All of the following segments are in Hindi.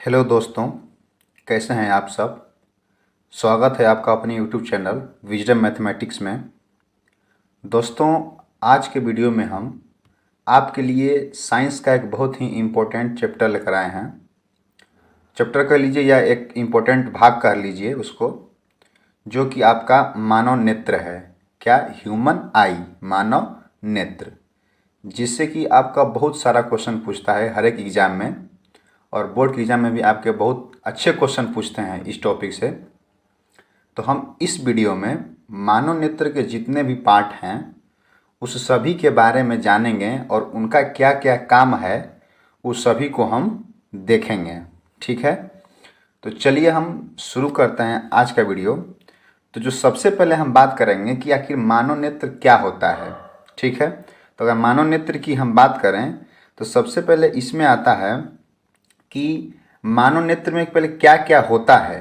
हेलो दोस्तों, कैसे हैं आप सब। स्वागत है आपका अपने यूट्यूब चैनल विजडम मैथमेटिक्स में। दोस्तों, आज के वीडियो में हम आपके लिए साइंस का एक बहुत ही इम्पोर्टेंट चैप्टर लेकर आए हैं। चैप्टर कह लीजिए या एक इम्पोर्टेंट भाग कह लीजिए उसको, जो कि आपका मानव नेत्र है। क्या? ह्यूमन आई, मानव नेत्र, जिससे कि आपका बहुत सारा क्वेश्चन पूछता है हर एक एग्ज़ाम में, और बोर्ड के एग्ज़ाम में भी आपके बहुत अच्छे क्वेश्चन पूछते हैं इस टॉपिक से। तो हम इस वीडियो में मानव नेत्र के जितने भी पार्ट हैं उस सभी के बारे में जानेंगे और उनका क्या क्या काम है उस सभी को हम देखेंगे। ठीक है, तो चलिए हम शुरू करते हैं आज का वीडियो। तो जो सबसे पहले हम बात करेंगे कि आखिर मानव नेत्र क्या होता है। ठीक है, तो अगर मानव नेत्र की हम बात करें तो सबसे पहले इसमें आता है कि मानव नेत्र में पहले क्या क्या होता है,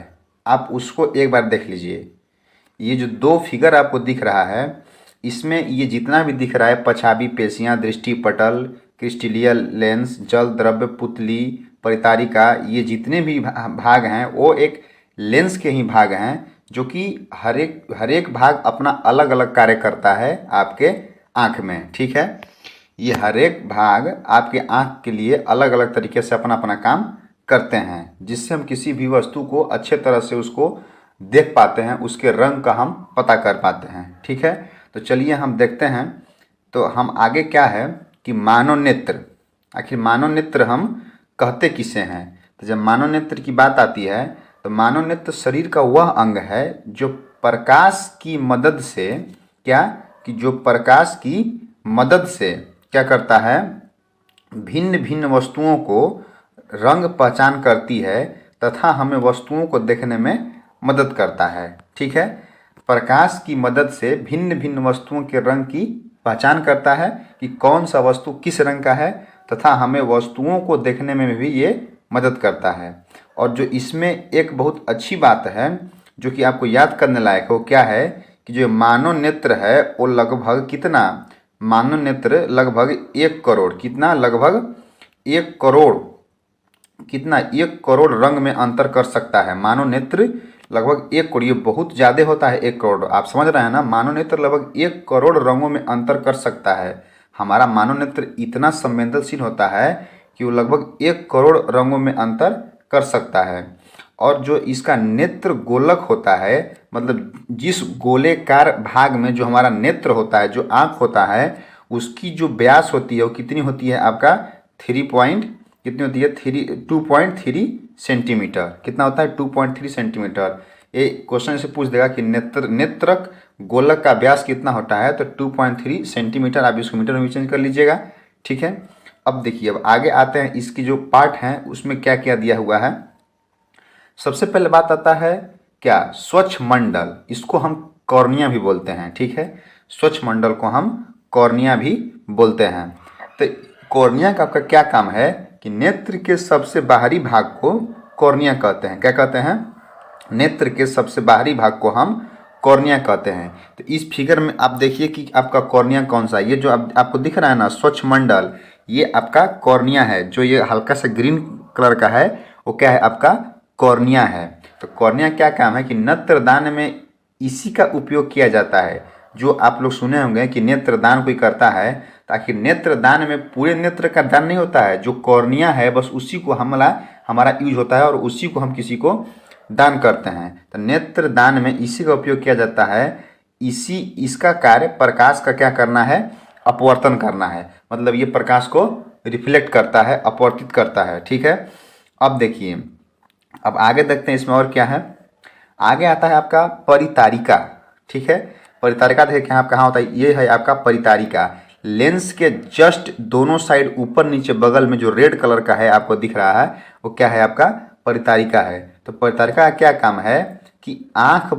आप उसको एक बार देख लीजिए। ये जो दो फिगर आपको दिख रहा है, इसमें ये जितना भी दिख रहा है, पछाबी पेशियाँ, दृष्टि पटल, क्रिस्टलीय लेंस, जल द्रव्य, पुतली, परितारिका, ये जितने भी भाग हैं वो एक लेंस के ही भाग हैं, जो कि हर एक भाग अपना अलग अलग कार्य करता है आपके आँख में। ठीक है, ये हर एक भाग आपके आँख के लिए अलग अलग तरीके से अपना अपना काम करते हैं, जिससे हम किसी भी वस्तु को अच्छे तरह से उसको देख पाते हैं, उसके रंग का हम पता कर पाते हैं। ठीक है, तो चलिए हम देखते हैं। तो हम आगे क्या है कि मानव नेत्र, आखिर मानव नेत्र हम कहते किसे हैं। तो जब मानव नेत्र की बात आती है तो मानव नेत्र शरीर का वह अंग है जो प्रकाश की मदद से, क्या कि जो प्रकाश की मदद से क्या करता है, भिन्न भिन्न वस्तुओं को रंग पहचान करती है तथा हमें वस्तुओं को देखने में मदद करता है। ठीक है, प्रकाश की मदद से भिन्न भिन्न वस्तुओं के रंग की पहचान करता है कि कौन सा वस्तु किस रंग का है, तथा हमें वस्तुओं को देखने में भी ये मदद करता है। और जो इसमें एक बहुत अच्छी बात है जो कि आपको याद करने लायक है, वो क्या है कि जो मानव नेत्र है वो लगभग कितना, मानव नेत्र लगभग 1 करोड़, कितना, लगभग 1 करोड़, कितना, 1 करोड़ रंग में अंतर कर सकता है। मानव नेत्र लगभग 1 करोड़, ये बहुत ज़्यादा होता है 1 करोड़, आप समझ रहे हैं ना। मानव नेत्र लगभग 1 करोड़ रंगों में अंतर कर सकता है। हमारा मानव नेत्र इतना संवेदनशील होता है कि वो लगभग 1 करोड़ रंगों में अंतर कर सकता है। और जो इसका नेत्र गोलक होता है, मतलब जिस गोलेकार भाग में जो हमारा नेत्र होता है, जो आँख होता है, उसकी जो व्यास होती है वो कितनी होती है आपका, 3 पॉइंट, कितनी होती है, 2.3 सेंटीमीटर। कितना होता है, 2.3 सेंटीमीटर। ये क्वेश्चन से पूछ देगा कि नेत्रक गोलक का व्यास कितना होता है, तो 2.3 सेंटीमीटर। आप इसको मीटर में भी चेंज कर लीजिएगा। ठीक है, अब देखिए, अब आगे आते हैं, इसकी जो पार्ट हैं उसमें क्या क्या दिया हुआ है। सबसे पहले बात आता है क्या, स्वच्छ मंडल, इसको हम कॉर्निया भी बोलते हैं। ठीक है, स्वच्छ मंडल को हम कॉर्निया भी बोलते हैं। तो कॉर्निया का आपका क्या काम है कि नेत्र के सबसे बाहरी भाग को कॉर्निया कहते हैं। क्या कहते हैं, नेत्र के सबसे बाहरी भाग को हम कॉर्निया कहते हैं। तो इस फिगर में आप देखिए कि आपका कॉर्निया कौन सा है। ये जो आपको दिख रहा है ना स्वच्छ मंडल, ये आपका कॉर्निया है। जो ये हल्का सा ग्रीन कलर का है वो क्या है, आपका कॉर्निया है। तो कॉर्निया क्या काम है कि नेत्रदान में इसी का उपयोग किया जाता है। जो आप लोग सुने होंगे कि नेत्रदान कोई करता है, ताकि नेत्रदान में पूरे नेत्र का दान नहीं होता है, जो कॉर्निया है बस उसी को हमारा यूज होता है और उसी को हम किसी को दान करते हैं। तो नेत्रदान में इसी का उपयोग किया जाता है। इसका कार्य प्रकाश का क्या करना है, अपवर्तन करना है। मतलब ये प्रकाश को रिफ्लेक्ट करता है, अपवर्तित करता है। ठीक है, अब देखिए, अब आगे देखते हैं इसमें और क्या है। आगे आता है आपका परितारिका। ठीक है, परितारिका देखिए कहाँ होता है, ये है आपका परितारिका। लेंस के जस्ट दोनों साइड ऊपर नीचे बगल में जो रेड कलर का है आपको दिख रहा है, वो क्या है, आपका परितारिका है। तो परितारिका का क्या काम है कि आँख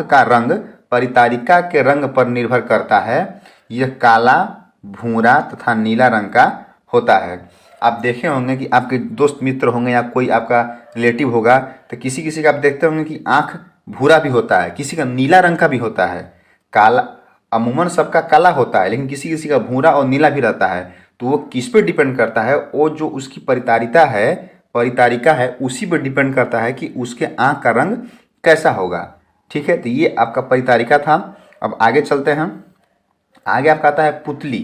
का रंग परितारिका के रंग पर निर्भर करता है। यह काला, भूरा तथा नीला रंग का होता है। आप देखे होंगे कि आपके दोस्त मित्र होंगे या कोई आपका रिलेटिव होगा, तो किसी किसी का आप देखते होंगे कि आँख भूरा भी होता है, किसी का नीला रंग का भी होता है। काला अमूमन सबका काला होता है, लेकिन किसी किसी का भूरा और नीला भी रहता है। तो वो किस पे डिपेंड करता है, वो जो उसकी परितारिता है, परितारिका है उसी पर डिपेंड करता है कि उसके आँख का रंग कैसा होगा। ठीक है, तो ये आपका परितारिका था। अब आगे चलते हैं। आगे आपका आता है पुतली।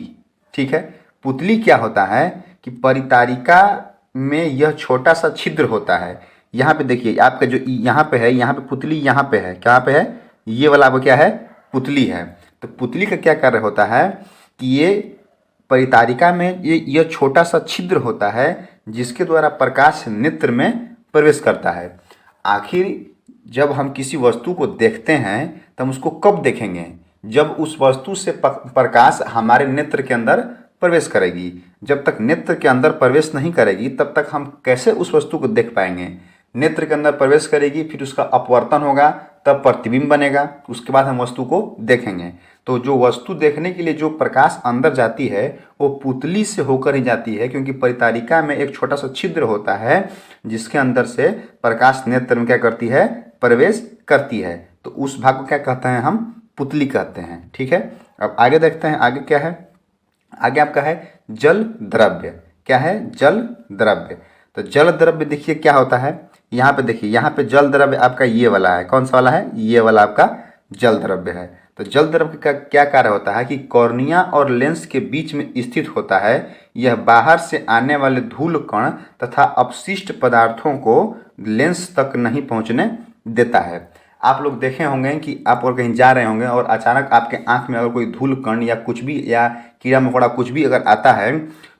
ठीक है, पुतली क्या होता है कि परितारिका में यह छोटा सा छिद्र होता है। यहाँ पे देखिए आपका जो यहाँ पे है, यहाँ पे पुतली, यहाँ पे है, कहाँ पे है, ये वाला वो क्या है, पुतली है। तो पुतली का क्या कार्य होता है कि ये परितारिका में यह छोटा सा छिद्र होता है जिसके द्वारा प्रकाश नेत्र में प्रवेश करता है। आखिर जब हम किसी वस्तु को देखते हैं तो हम उसको कब देखेंगे, जब उस वस्तु से प्रकाश हमारे नेत्र के अंदर प्रवेश करेगी। जब तक नेत्र के अंदर प्रवेश नहीं करेगी तब तक हम कैसे उस वस्तु को देख पाएंगे। नेत्र के अंदर प्रवेश करेगी, फिर उसका अपवर्तन होगा, तब प्रतिबिंब बनेगा, उसके बाद हम वस्तु को देखेंगे। तो जो वस्तु देखने के लिए जो प्रकाश अंदर जाती है वो पुतली से होकर ही जाती है, क्योंकि परितारिका में एक छोटा सा छिद्र होता है जिसके अंदर से प्रकाश नेत्र में क्या करती है, प्रवेश करती है। तो उस भाग को क्या कहते हैं, हम पुतली कहते हैं। ठीक है, अब आगे देखते हैं आगे क्या है। आगे आपका है जल द्रव्य। क्या है, जल द्रव्य। तो जल द्रव्य देखिए क्या होता है, यहाँ पे देखिए, यहाँ पे जल द्रव्य आपका ये वाला है, कौन सा वाला है, ये वाला आपका जल द्रव्य है। तो जल द्रव्य का क्या कार्य होता है कि कॉर्निया और लेंस के बीच में स्थित होता है। यह बाहर से आने वाले धूल कण तथा अपशिष्ट पदार्थों को लेंस तक नहीं पहुँचने देता है। आप लोग देखे होंगे कि आप और कहीं जा रहे होंगे और अचानक आपके आंख में अगर कोई धूल कण या कुछ भी या कीड़ा मकोड़ा कुछ भी अगर आता है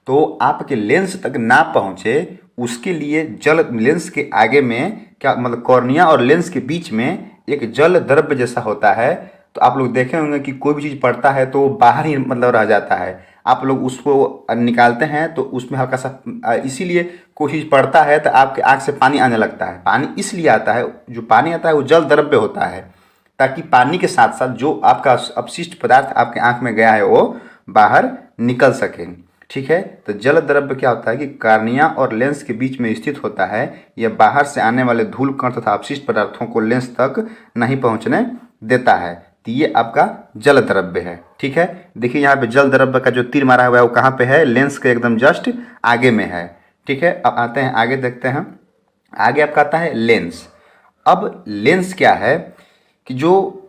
तो आपके लेंस तक ना पहुँचे, उसके लिए जल लेंस के आगे में क्या मतलब कॉर्निया और लेंस के बीच में एक जल द्रव्य जैसा होता है। तो आप लोग देखे होंगे कि कोई भी चीज़ पड़ता है तो बाहर ही मतलब रह जाता है, आप लोग उसको निकालते हैं तो उसमें हल्का सा, इसीलिए कोई चीज़ पड़ता है तो आपके आँख से पानी आने लगता है। पानी इसलिए आता है, जो पानी आता है वो जल द्रव्य होता है, ताकि पानी के साथ साथ जो आपका अपशिष्ट पदार्थ आपके आँख में गया है वो बाहर निकल सके। ठीक है, तो जल द्रव्य क्या होता है कि कॉर्निया और लेंस के बीच में स्थित होता है। यह बाहर से आने वाले धूल कण तथा अपशिष्ट पदार्थों को लेंस तक नहीं पहुंचने देता है। तो ये आपका जल द्रव्य है। ठीक है, देखिए यहाँ पे जल द्रव्य का जो तीर मारा हुआ है वो कहाँ पे है, लेंस के एकदम जस्ट आगे में है। ठीक है, अब आते हैं आगे देखते हैं। आगे आपका आता है लेंस। अब लेंस क्या है कि जो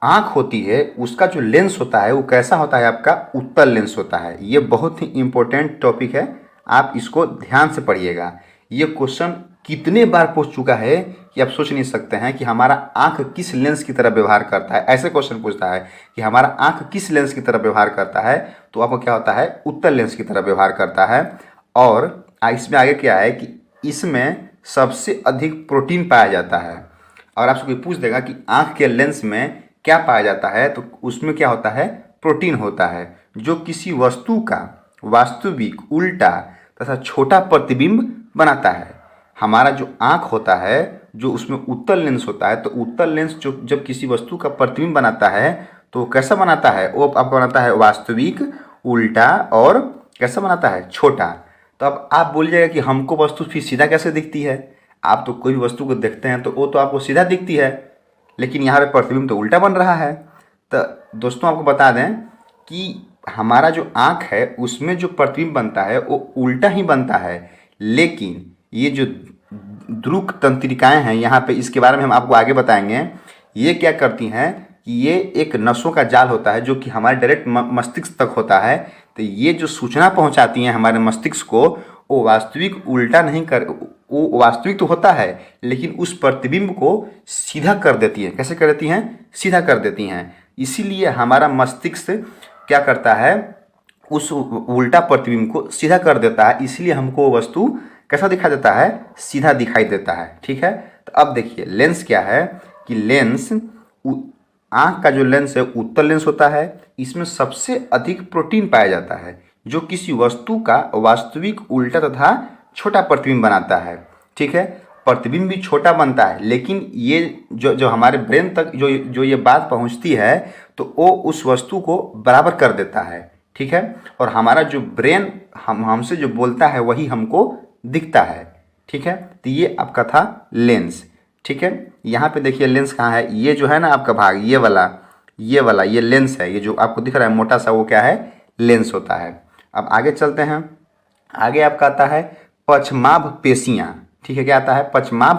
आँख होती है उसका जो लेंस होता है वो कैसा होता है, आपका उत्तल लेंस होता है। ये बहुत ही इम्पोर्टेंट टॉपिक है, आप इसको ध्यान से पढ़िएगा। ये क्वेश्चन कितने बार पूछ चुका है कि आप सोच नहीं सकते हैं कि हमारा आँख किस लेंस की तरह व्यवहार करता है। ऐसे क्वेश्चन पूछता है कि हमारा आँख किस लेंस की तरह व्यवहार करता है, तो आपको क्या होता है, उत्तल लेंस की तरह व्यवहार करता है। और इसमें आगे क्या है कि इसमें सबसे अधिक प्रोटीन पाया जाता है। और आपसे कोई पूछ देगा कि आँख के लेंस में क्या पाया जाता है, तो उसमें क्या होता है, प्रोटीन होता है, जो किसी वस्तु का वास्तविक, उल्टा तथा छोटा प्रतिबिंब बनाता है। हमारा जो आँख होता है, जो उसमें उत्तल लेंस होता है, तो उत्तल लेंस जो जब किसी वस्तु का प्रतिबिंब बनाता है तो कैसा बनाता है, वो आपको बनाता है वास्तविक, उल्टा और कैसा बनाता है, छोटा। तो अब आप बोलिएगा कि हमको वस्तु फिर सीधा कैसे दिखती है। आप तो कोई भी वस्तु को देखते हैं तो वो तो आपको सीधा दिखती है, लेकिन यहाँ पे प्रतिबिंब तो उल्टा बन रहा है। तो दोस्तों आपको बता दें कि हमारा जो आँख है उसमें जो प्रतिबिंब बनता है वो उल्टा ही बनता है, लेकिन ये जो ध्रुव तंत्रिकाएँ हैं यहाँ पे, इसके बारे में हम आपको आगे बताएंगे। ये क्या करती हैं कि ये एक नसों का जाल होता है जो कि हमारे डायरेक्ट मस्तिष्क तक होता है। तो ये जो सूचना पहुँचाती हैं हमारे मस्तिष्क को, वो वास्तविक उल्टा नहीं कर, वो वास्तविक तो होता है लेकिन उस प्रतिबिंब को सीधा कर देती है। कैसे कर देती हैं, सीधा कर देती हैं। इसीलिए हमारा मस्तिष्क क्या करता है, उस उल्टा प्रतिबिंब को सीधा कर देता है, इसलिए हमको वस्तु कैसा दिखाई देता है, सीधा दिखाई देता है। ठीक है, तो अब देखिए लेंस क्या है कि लेंस, आँख का जो लेंस है उत्तल लेंस होता है। इसमें सबसे अधिक प्रोटीन पाया जाता है जो किसी वस्तु का वास्तविक, उल्टा तथा छोटा प्रतिबिंब बनाता है। ठीक है, प्रतिबिंब भी छोटा बनता है, लेकिन ये जो हमारे ब्रेन तक जो ये बात पहुंचती है तो वो उस वस्तु को बराबर कर देता है। ठीक है, और हमारा जो ब्रेन हमसे जो बोलता है वही हमको दिखता है। ठीक है, तो ये आपका था लेंस। ठीक है, यहाँ पे देखिए लेंस कहाँ है, ये जो है ना आपका भाग, ये वाला ये लेंस है। ये जो आपको दिख रहा है मोटा सा, वो क्या है, लेंस होता है। अब आगे चलते हैं। आगे आपका आता है पक्षमाभ पेशियाँ। ठीक है, क्या आता है? पक्षमाभ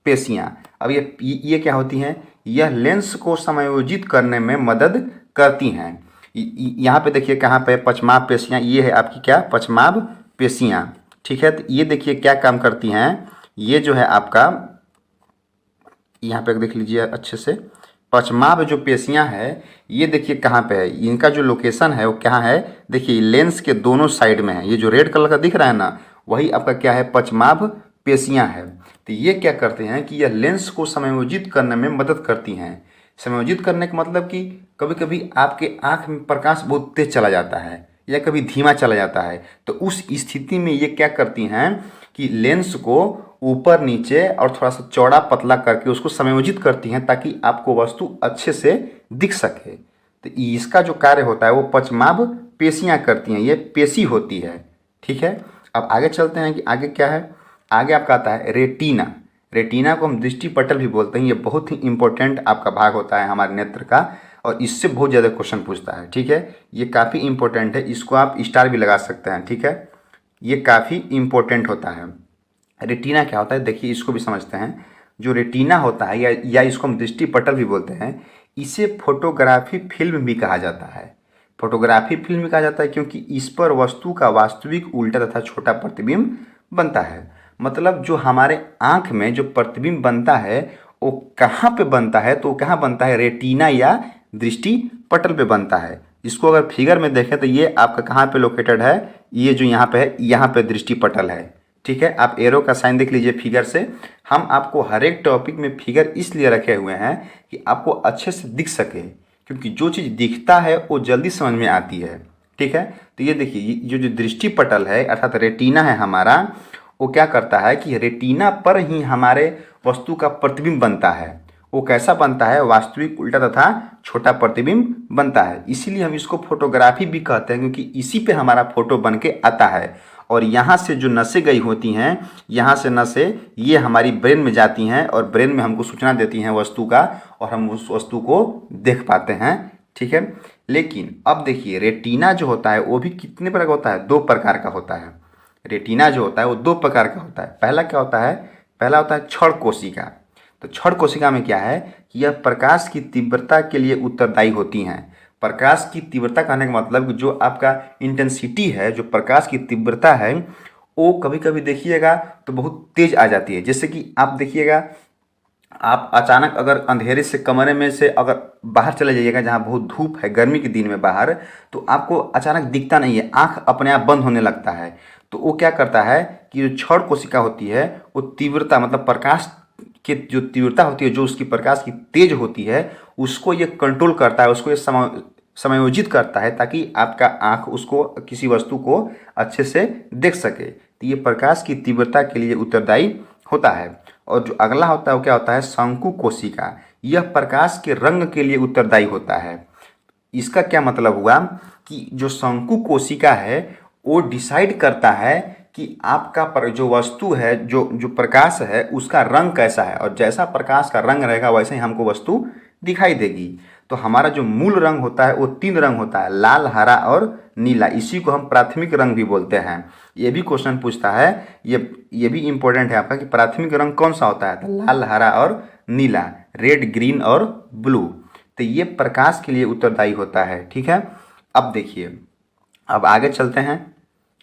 पेशियाँ। अब ये क्या होती हैं? यह लेंस को समायोजित करने में मदद करती हैं। यहाँ पे देखिए कहाँ पे पक्षमाभ पेशियाँ, ये है आपकी क्या? पक्षमाभ पेशियाँ। ठीक है, तो ये देखिए क्या काम करती हैं। ये जो है आपका, यहाँ पे देख लीजिए अच्छे से, पक्षमाभ जो पेशियाँ है ये देखिए कहाँ पे है, इनका जो लोकेशन है वो कहाँ है? देखिए लेंस के दोनों साइड में है। ये जो रेड कलर का दिख रहा है ना, वही आपका क्या है? पक्षमाभ पेशियाँ है। तो ये क्या करते हैं कि यह लेंस को समायोजित करने में मदद करती हैं। समायोजित करने का मतलब कि कभी कभी आपके आँख में प्रकाश बहुत तेज चला जाता है या कभी धीमा चला जाता है, तो उस स्थिति में ये क्या करती हैं कि लेंस को ऊपर नीचे और थोड़ा सा चौड़ा पतला करके उसको समायोजित करती हैं ताकि आपको वस्तु अच्छे से दिख सके। तो इसका जो कार्य होता है वो पक्षमाभ पेशियाँ करती हैं, ये पेशी होती है। ठीक है, अब आगे चलते हैं कि आगे क्या है। आगे आपका आता है रेटिना। रेटिना को हम दृष्टि पटल भी बोलते हैं। ये बहुत ही इंपॉर्टेंट आपका भाग होता है हमारे नेत्र का, और इससे बहुत ज़्यादा क्वेश्चन पूछता है। ठीक है, ये काफ़ी इंपॉर्टेंट है, इसको आप स्टार भी लगा सकते हैं। ठीक है, ये काफ़ी इंपॉर्टेंट होता है। रेटिना क्या होता है देखिए, इसको भी समझते हैं। जो रेटिना होता है या इसको हम दृष्टि पटल भी बोलते हैं, इसे फोटोग्राफी फिल्म भी कहा जाता है। फोटोग्राफी फिल्म भी कहा जाता है क्योंकि इस पर वस्तु का वास्तविक उल्टा तथा छोटा प्रतिबिंब बनता है। मतलब जो हमारे आँख में जो प्रतिबिंब बनता है वो कहाँ पे बनता है? तो वो कहाँ बनता है? रेटिना या दृष्टि पटल पे बनता है। इसको अगर फिगर में देखें तो ये आपका कहाँ पे लोकेटेड है? ये जो यहाँ पे है, यहाँ पे दृष्टि पटल है। ठीक है, आप एरो का साइन देख लीजिए फिगर से। हम आपको हर एक टॉपिक में फिगर इसलिए रखे हुए हैं कि आपको अच्छे से दिख सके, क्योंकि जो चीज़ दिखता है वो जल्दी समझ में आती है। ठीक है, तो ये देखिए जो जो दृष्टि पटल है अर्थात रेटिना है हमारा, वो क्या करता है कि रेटिना पर ही हमारे वस्तु का प्रतिबिंब बनता है। वो कैसा बनता है? वास्तविक उल्टा तथा छोटा प्रतिबिंब बनता है। इसीलिए हम इसको फोटोग्राफी भी कहते हैं, क्योंकि इसी पे हमारा फोटो बन के आता है। और यहाँ से जो नसें गई होती हैं, यहाँ से नसें ये हमारी ब्रेन में जाती हैं और ब्रेन में हमको सूचना देती हैं वस्तु का, और हम उस वस्तु को देख पाते हैं। ठीक है, लेकिन अब देखिए रेटिना जो होता है वो भी कितने प्रकार का होता है? 2 प्रकार का होता है। रेटिना जो होता है वो 2 प्रकार का होता है। पहला क्या होता है? पहला होता है क्षण कोशिका। तो क्षण कोशिका में क्या है कि यह प्रकाश की तीव्रता के लिए उत्तरदायी होती हैं। प्रकाश की तीव्रता कहने का मतलब जो आपका इंटेंसिटी है, जो प्रकाश की तीव्रता है, वो कभी कभी देखिएगा तो बहुत तेज आ जाती है। जैसे कि आप देखिएगा, आप अचानक अगर अंधेरे से कमरे में से अगर बाहर चले जाइएगा जहाँ बहुत धूप है गर्मी के दिन में बाहर, तो आपको अचानक दिखता नहीं है, आँख अपने आप बंद होने लगता है। तो वो क्या करता है कि जो क्षण कोशिका होती है वो तीव्रता मतलब प्रकाश की जो तीव्रता होती है, जो उसकी प्रकाश की तेज होती है, उसको ये कंट्रोल करता है, उसको ये समायोजित करता है ताकि आपका आँख उसको किसी वस्तु को अच्छे से देख सके। तो ये प्रकाश की तीव्रता के लिए उत्तरदायी होता है। और जो अगला होता है वो क्या होता है? शंकु कोशिका। यह प्रकाश के रंग के लिए उत्तरदायी होता है। इसका क्या मतलब हुआ कि जो शंकु कोशिका है वो डिसाइड करता है कि आपका जो वस्तु है, जो जो प्रकाश है उसका रंग कैसा है, और जैसा प्रकाश का रंग रहेगा वैसे ही हमको वस्तु दिखाई देगी। तो हमारा जो मूल रंग होता है वो 3 रंग होता है, लाल, हरा और नीला। इसी को हम प्राथमिक रंग भी बोलते हैं। ये भी क्वेश्चन पूछता है, ये भी इम्पोर्टेंट है आपका कि प्राथमिक रंग कौन सा होता है? तो लाल, हरा और नीला, रेड, ग्रीन और ब्लू। तो ये प्रकाश के लिए उत्तरदायी होता है। ठीक है, अब देखिए, अब आगे चलते हैं।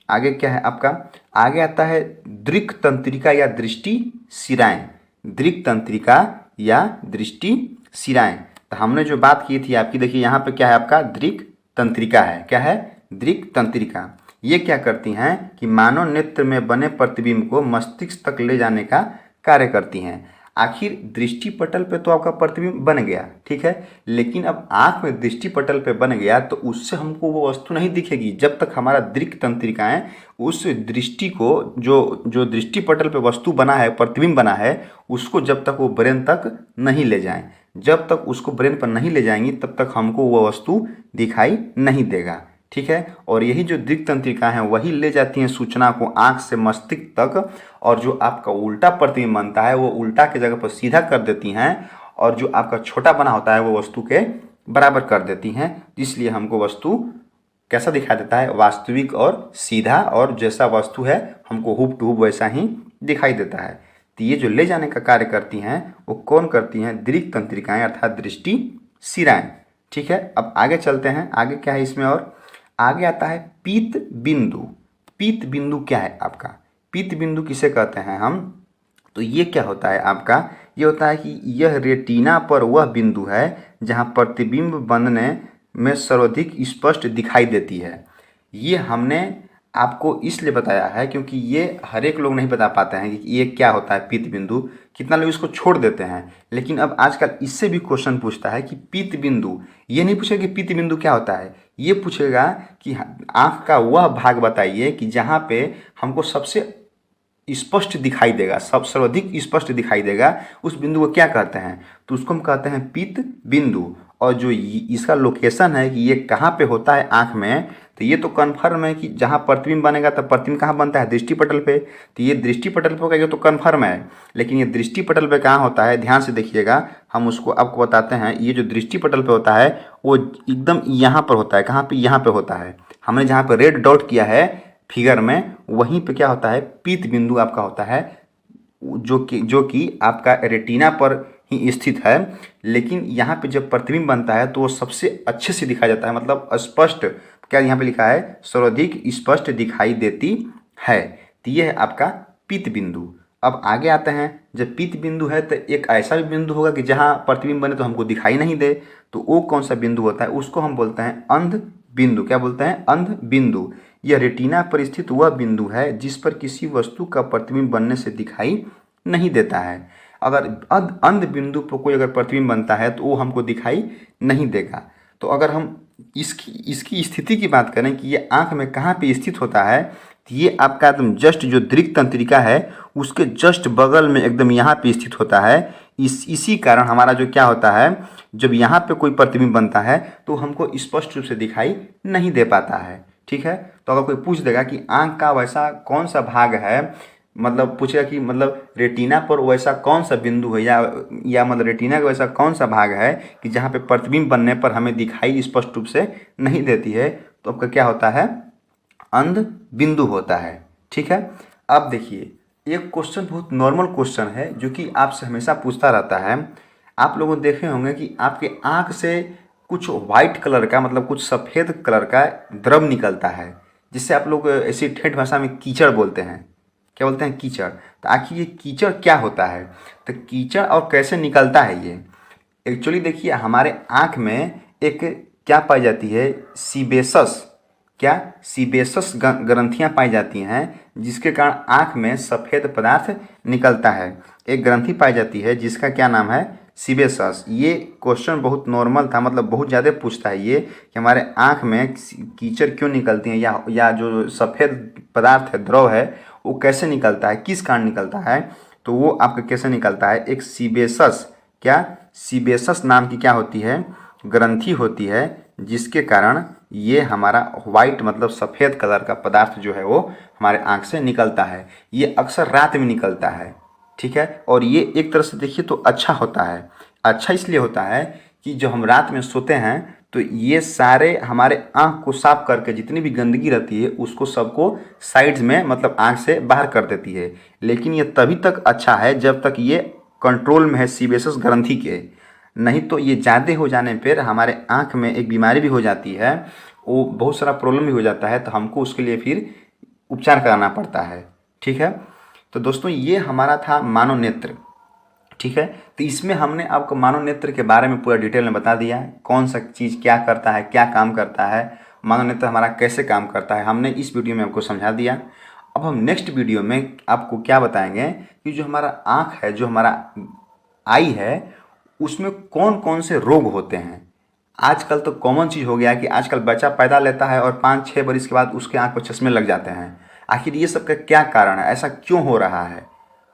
आगे क्या है आपका? आगे आता है दृक् तंत्रिका या दृष्टि शिराएं। दृक् तंत्रिका या दृष्टि शिराएं। तो हमने जो बात की थी आपकी, देखिए यहाँ पे क्या है आपका? दृक् तंत्रिका है। क्या है? दृक् तंत्रिका। ये क्या करती हैं कि मानव नेत्र में बने प्रतिबिंब को मस्तिष्क तक ले जाने का कार्य करती हैं। आखिर दृष्टि पटल पे तो आपका प्रतिबिंब बन गया, ठीक है, लेकिन अब आँख में दृष्टि पटल पे बन गया तो उससे हमको वो वस्तु नहीं दिखेगी जब तक हमारा दृक् तंत्रिकाएं उस दृष्टि को, जो जो दृष्टि पटल पे वस्तु बना है, प्रतिबिंब बना है, उसको जब तक वो ब्रेन तक नहीं ले जाएं। जब तक उसको ब्रेन पर नहीं ले जाएंगी तब तक हमको वो वस्तु दिखाई नहीं देगा। ठीक है, और यही जो दृक् तंत्रिका है वही ले जाती हैं सूचना को आँख से मस्तिष्क तक, और जो आपका उल्टा प्रतिबिंब बनता है वो उल्टा की जगह पर सीधा कर देती हैं, और जो आपका छोटा बना होता है वो वस्तु के बराबर कर देती हैं। इसलिए हमको वस्तु कैसा दिखा देता है, वास्तविक और सीधा, और जैसा वस्तु है हमको हूबहू वैसा ही दिखाई देता है। तो ये जो ले जाने का कार्य करती हैं वो कौन करती हैं, दृक् तंत्रिकाएं अर्थात दृष्टि शिराएं। ठीक है, अब आगे चलते हैं, आगे क्या है इसमें, और आगे आता है पीत बिंदु। पीत बिंदु क्या है आपका, पीत बिंदु किसे कहते हैं हम, तो ये क्या होता है आपका, ये होता है कि यह रेटिना पर वह बिंदु है जहाँ प्रतिबिंब बनने में सर्वाधिक स्पष्ट दिखाई देती है। ये हमने आपको इसलिए बताया है क्योंकि ये हर एक लोग नहीं बता पाते हैं कि ये क्या होता है पीत बिंदु, कितना लोग इसको छोड़ देते हैं। लेकिन अब आजकल इससे भी क्वेश्चन पूछता है कि पीत बिंदु, ये नहीं पूछेगा कि पीत बिंदु क्या होता है, ये पूछेगा कि आँख का वह भाग बताइए कि जहाँ पे हमको सबसे स्पष्ट दिखाई देगा, सब सर्वाधिक स्पष्ट दिखाई देगा, उस बिंदु को क्या कहते हैं, तो उसको हम कहते हैं पीत बिंदु। और जो इसका लोकेशन है कि ये कहाँ पे होता है आँख में, तो ये तो कन्फर्म है कि जहाँ प्रतिबिंब बनेगा तब प्रतिबिंब कहाँ बनता है, दृष्टि पटल पे। तो ये दृष्टि पटल पे होगा, ये तो कन्फर्म है। लेकिन ये दृष्टि पटल पे कहाँ होता है, ध्यान से देखिएगा, हम उसको आपको बताते हैं। ये जो दृष्टि पटल पे होता है वो एकदम यहाँ पर होता है, कहाँ पे, यहाँ पे होता है। हमने जहाँ पे रेड डॉट किया है फिगर में, वहीं पे क्या होता है, पीत बिंदु आपका होता है, जो कि आपका रेटिना पर ही स्थित है। लेकिन यहाँ पे जब प्रतिबिंब बनता है तो वो सबसे अच्छे से दिखाया जाता है, मतलब स्पष्ट, क्या यहाँ पे लिखा है, सर्वाधिक स्पष्ट दिखाई देती है। तो ये है आपका पीत बिंदु। अब आगे आते हैं, जब पीत बिंदु है तो एक ऐसा भी बिंदु होगा कि जहाँ प्रतिबिंब बने तो हमको दिखाई नहीं दे, तो वो कौन सा बिंदु होता है, उसको हम बोलते हैं अंध बिंदु। क्या बोलते हैं, अंध बिंदु। यह रेटिना पर स्थित वह बिंदु है जिस पर किसी वस्तु का प्रतिबिंब बनने से दिखाई नहीं देता है। अगर अंध बिंदु पर कोई अगर प्रतिबिंब बनता है तो वो हमको दिखाई नहीं देगा। तो अगर हम इसकी स्थिति की बात करें कि ये आँख में कहाँ पे स्थित होता है, तो ये आपका एकदम जस्ट जो दृक् तंत्रिका है उसके जस्ट बगल में एकदम यहाँ पे स्थित होता है। इसी कारण हमारा जो क्या होता है, जब यहाँ पे कोई प्रतिबिंब बनता है तो हमको स्पष्ट रूप से दिखाई नहीं दे पाता है। ठीक है, तो अगर कोई पूछ देगा कि आँख का वैसा कौन सा भाग है, मतलब पूछेगा कि मतलब रेटिना पर वैसा कौन सा बिंदु है, या मतलब रेटिना का वैसा कौन सा भाग है कि जहाँ पे प्रतिबिंब बनने पर हमें दिखाई स्पष्ट रूप से नहीं देती है, तो आपका क्या होता है, अंध बिंदु होता है। ठीक है, अब देखिए एक क्वेश्चन बहुत नॉर्मल क्वेश्चन है जो कि आपसे हमेशा पूछता रहता है। आप लोगों देखे होंगे कि आपके आँख से कुछ वाइट कलर का, मतलब कुछ सफ़ेद कलर का द्रव निकलता है, जिससे आप लोग ऐसी ठेठ भाषा में कीचड़ बोलते हैं। क्या बोलते हैं, कीचड़। तो आखिर ये कीचड़ क्या होता है, तो कीचड़ और कैसे निकलता है ये, एक्चुअली देखिए हमारे आँख में एक क्या पाई जाती है, सीबेसस, क्या सीबेसस ग्रंथियाँ पाई जाती हैं, जिसके कारण आँख में सफ़ेद पदार्थ निकलता है। एक ग्रंथि पाई जाती है जिसका क्या नाम है, सीबेसस। ये क्वेश्चन बहुत नॉर्मल था, मतलब बहुत ज़्यादा पूछता है ये कि हमारे आँख में कीचड़ क्यों निकलती है, या जो सफ़ेद पदार्थ है, द्रव है, वो कैसे निकलता है, किस कारण निकलता है। तो वो आपका कैसे निकलता है, एक सीबेसस, क्या सीबेसस नाम की क्या होती है, ग्रंथि होती है, जिसके कारण ये हमारा वाइट मतलब सफ़ेद कलर का पदार्थ जो है वो हमारे आँख से निकलता है। ये अक्सर रात में निकलता है। ठीक है, और ये एक तरह से देखिए तो अच्छा होता है। अच्छा इसलिए होता है कि जो हम रात में सोते हैं तो ये सारे हमारे आँख को साफ करके जितनी भी गंदगी रहती है उसको सबको साइड्स में, मतलब आँख से बाहर कर देती है। लेकिन ये तभी तक अच्छा है जब तक ये कंट्रोल में है सीबेसस ग्रंथि के, नहीं तो ये ज़्यादा हो जाने पर हमारे आँख में एक बीमारी भी हो जाती है, वो बहुत सारा प्रॉब्लम भी हो जाता है, तो हमको उसके लिए फिर उपचार कराना पड़ता है। ठीक है, तो दोस्तों ये हमारा था मानव नेत्र। ठीक है, तो इसमें हमने आपको मानव नेत्र के बारे में पूरा डिटेल में बता दिया, कौन सा चीज़ क्या करता है, क्या काम करता है, मानव नेत्र हमारा कैसे काम करता है, हमने इस वीडियो में आपको समझा दिया। अब हम नेक्स्ट वीडियो में आपको क्या बताएंगे कि जो हमारा आँख है, जो हमारा आई है, उसमें कौन कौन से रोग होते हैं। आजकल तो कॉमन चीज़ हो गया है कि आजकल बच्चा पैदा लेता है और 5-6 बरस के बाद उसके आँख पर चश्मे लग जाते हैं। आखिर ये सब का क्या कारण है, ऐसा क्यों हो रहा है,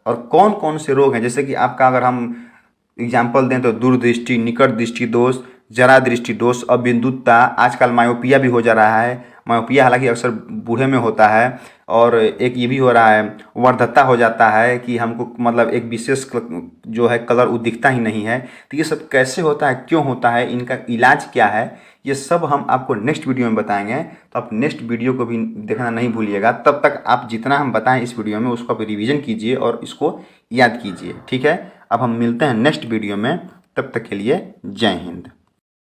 और कौन कौन से रोग हैं। जैसे कि आपका अगर हम एग्जाम्पल दें तो दूरदृष्टि, निकट दृष्टि दोष, जरा दृष्टि दोष, अबिंदुता, आजकल मायोपिया भी हो जा रहा है, मायोपिया हालांकि अक्सर बूढ़े में होता है, और एक ये भी हो रहा है वर्धता हो जाता है कि हमको मतलब एक विशेष जो है कलर वो दिखता ही नहीं है। तो ये सब कैसे होता है, क्यों होता है, इनका इलाज क्या है, ये सब हम आपको नेक्स्ट वीडियो में बताएंगे। तो आप नेक्स्ट वीडियो को भी देखना नहीं भूलिएगा। तब तक आप जितना हम बताएं इस वीडियो में उसको आप रिवीजन कीजिए और इसको याद कीजिए। ठीक है, अब हम मिलते हैं नेक्स्ट वीडियो में, तब तक के लिए जय हिंद।